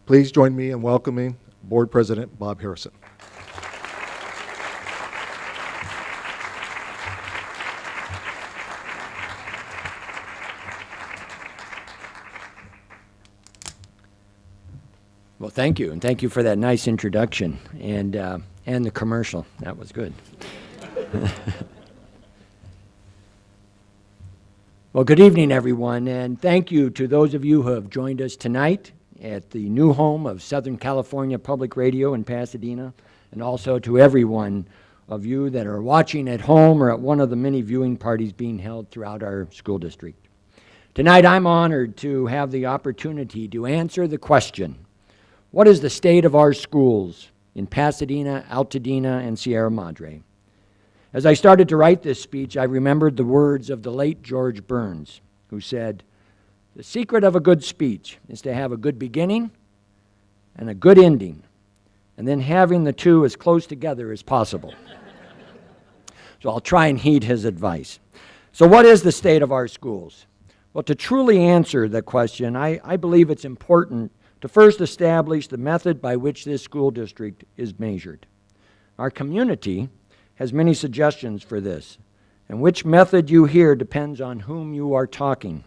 Please join me in welcoming Board President Bob Harrison. Well, thank you, and thank you for that nice introduction and the commercial. That was good. Well, good evening, everyone, and thank you to those of you who have joined us tonight at the new home of Southern California Public Radio in Pasadena, and also to everyone of you that are watching at home or at one of the many viewing parties being held throughout our school district. Tonight, I'm honored to have the opportunity to answer the question, what is the state of our schools in Pasadena, Altadena, and Sierra Madre? As I started to write this speech, I remembered the words of the late George Burns, who said, "The secret of a good speech is to have a good beginning and a good ending, and then having the two as close together as possible." So I'll try and heed his advice. So what is the state of our schools? Well, to truly answer the question, I believe it's important to first establish the method by which this school district is measured. Our community has many suggestions for this, and which method you hear depends on whom you are talking.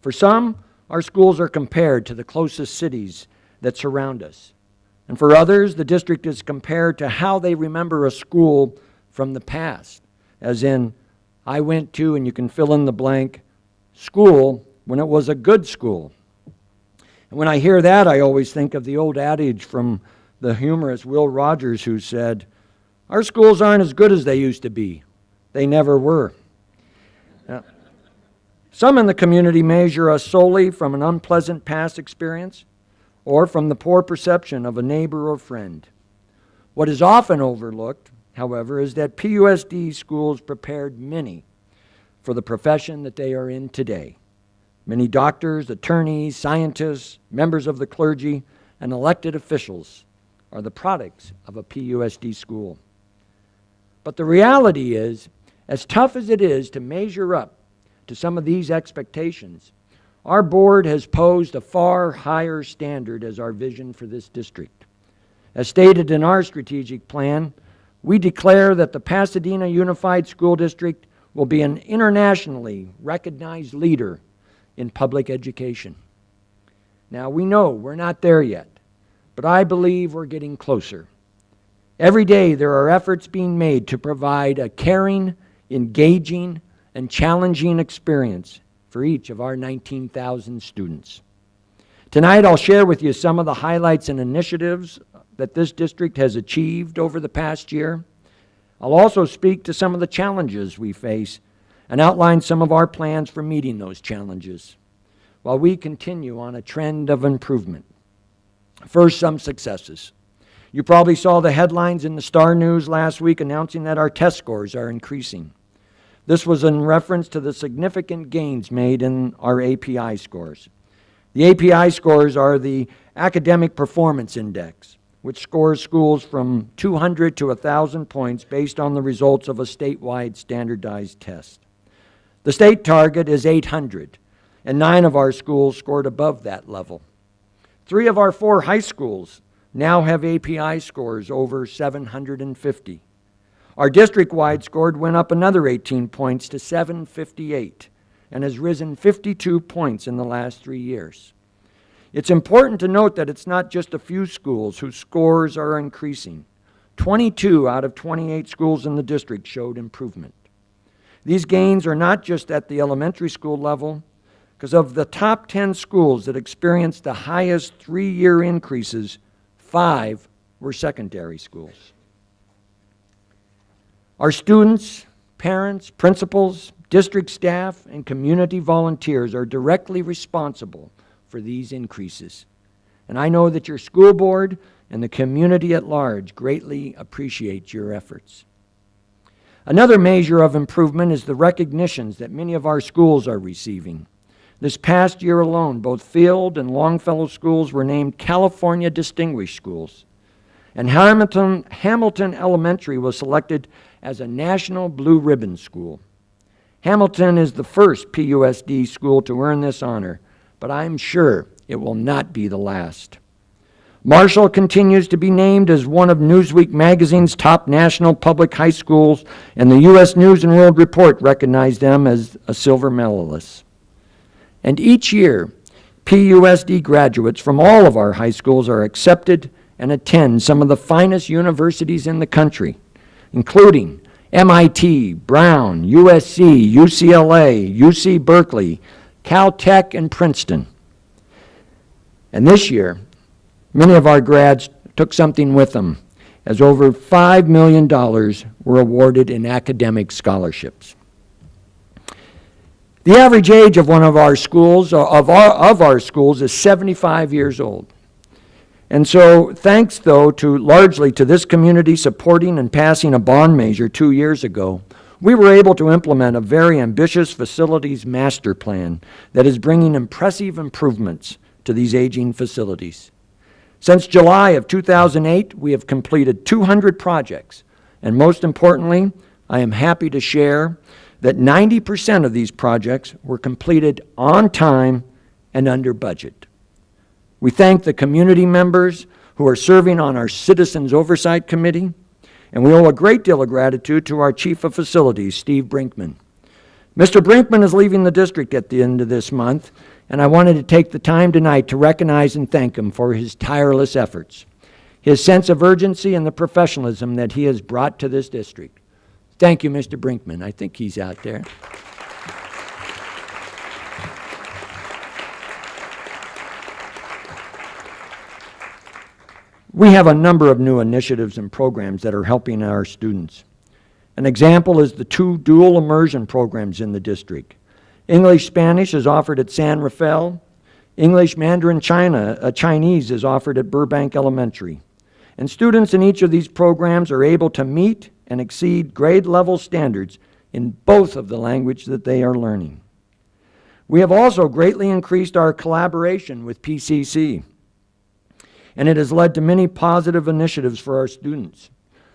For some, our schools are compared to the closest cities that surround us. And for others, the district is compared to how they remember a school from the past, as in, I went to, and you can fill in the blank, school when it was a good school. And when I hear that, I always think of the old adage from the humorist Will Rogers, who said, "Our schools aren't as good as they used to be. They never were." Now, some in the community measure us solely from an unpleasant past experience or from the poor perception of a neighbor or friend. What is often overlooked, however, is that PUSD schools prepared many for the profession that they are in today. Many doctors, attorneys, scientists, members of the clergy, and elected officials are the products of a PUSD school. But the reality is, as tough as it is to measure up to some of these expectations, our board has posed a far higher standard as our vision for this district. As stated in our strategic plan, we declare that the Pasadena Unified School District will be an internationally recognized leader in public education. Now, we know we're not there yet, but I believe we're getting closer. Every day there are efforts being made to provide a caring, engaging, and challenging experience for each of our 19,000 students. Tonight I'll share with you some of the highlights and initiatives that this district has achieved over the past year. I'll also speak to some of the challenges we face and outline some of our plans for meeting those challenges while we continue on a trend of improvement. First, some successes. You probably saw the headlines in the Star News last week announcing that our test scores are increasing. This was in reference to the significant gains made in our API scores. The API scores are the Academic Performance Index, which scores schools from 200 to 1,000 points based on the results of a statewide standardized test. The state target is 800, and 9 of our schools scored above that level. 3 of our 4 high schools now have API scores over 750. Our district-wide score went up another 18 points to 758 and has risen 52 points in the last 3 years. It's important to note that it's not just a few schools whose scores are increasing. 22 out of 28 schools in the district showed improvement. These gains are not just at the elementary school level, because of the top 10 schools that experienced the highest 3-year increases, 5 were secondary schools. Our students, parents, principals, district staff, and community volunteers are directly responsible for these increases. And I know that your school board and the community at large greatly appreciate your efforts. Another measure of improvement is the recognitions that many of our schools are receiving. This past year alone, both Field and Longfellow schools were named California Distinguished Schools. And Hamilton Elementary was selected as a National Blue Ribbon School. Hamilton is the first PUSD school to earn this honor, but I'm sure it will not be the last. Marshall continues to be named as one of Newsweek magazine's top national public high schools, and the U.S. News and World Report recognized them as a silver medalist. And each year, PUSD graduates from all of our high schools are accepted and attend some of the finest universities in the country, including MIT, Brown, USC, UCLA, UC Berkeley, Caltech, and Princeton. And this year, many of our grads took something with them, as over $5 million were awarded in academic scholarships. The average age of one of our schools, is 75 years old. And so, thanks, though, largely to this community supporting and passing a bond measure 2 years ago, we were able to implement a very ambitious facilities master plan that is bringing impressive improvements to these aging facilities. Since July of 2008, we have completed 200 projects, and most importantly, I am happy to share that 90% of these projects were completed on time and under budget. We thank the community members who are serving on our Citizens Oversight Committee, and we owe a great deal of gratitude to our Chief of Facilities, Steve Brinkman. Mr. Brinkman is leaving the district at the end of this month, and I wanted to take the time tonight to recognize and thank him for his tireless efforts, his sense of urgency, and the professionalism that he has brought to this district. Thank you, Mr. Brinkman. I think he's out there. We have a number of new initiatives and programs that are helping our students. An example is the 2 dual immersion programs in the district. English-Spanish is offered at San Rafael. English-Mandarin Chinese is offered at Burbank Elementary. And students in each of these programs are able to meet and exceed grade-level standards in both of the language that they are learning. We have also greatly increased our collaboration with PCC, and it has led to many positive initiatives for our students.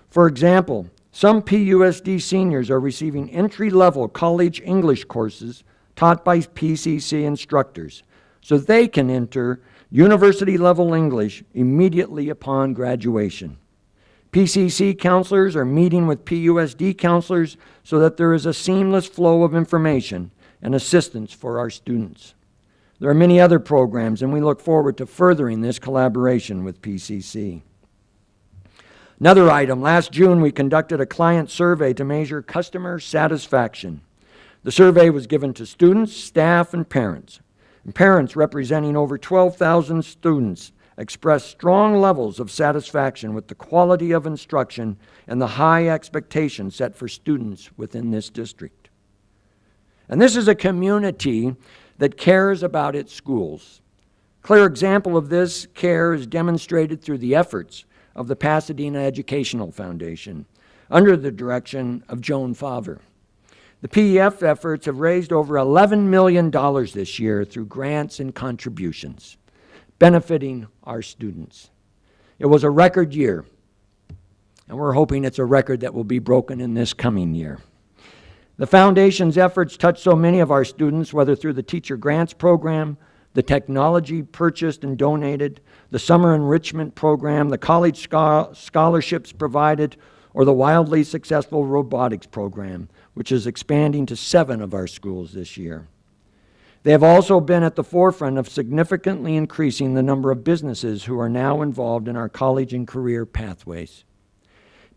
For example, some PUSD seniors are receiving entry-level college English courses taught by PCC instructors, so they can enter university-level English immediately upon graduation. PCC counselors are meeting with PUSD counselors so that there is a seamless flow of information and assistance for our students. There are many other programs, and we look forward to furthering this collaboration with PCC. Another item, last June we conducted a client survey to measure customer satisfaction. The survey was given to students, staff, and parents. And parents representing over 12,000 students expressed strong levels of satisfaction with the quality of instruction and the high expectations set for students within this district. And this is a community that cares about its schools. A clear example of this care is demonstrated through the efforts of the Pasadena Educational Foundation under the direction of Joan Favre. The PEF efforts have raised over $11 million this year through grants and contributions, benefiting our students. It was a record year, and we're hoping it's a record that will be broken in this coming year. The Foundation's efforts touch so many of our students, whether through the Teacher Grants Program, the technology purchased and donated, the Summer Enrichment Program, the college scholarships provided, or the wildly successful robotics program, which is expanding to 7 of our schools this year. They have also been at the forefront of significantly increasing the number of businesses who are now involved in our college and career pathways.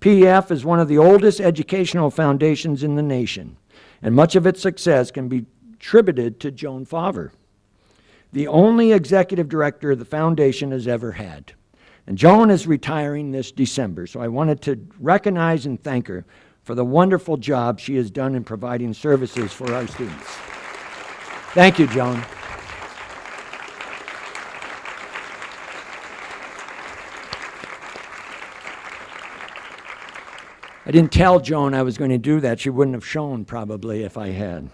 PEF is one of the oldest educational foundations in the nation, and much of its success can be attributed to Joan Favre, the only executive director the foundation has ever had. And Joan is retiring this December, so I wanted to recognize and thank her for the wonderful job she has done in providing services for our students. Thank you, Joan. I didn't tell Joan I was going to do that. She wouldn't have shown probably if I had.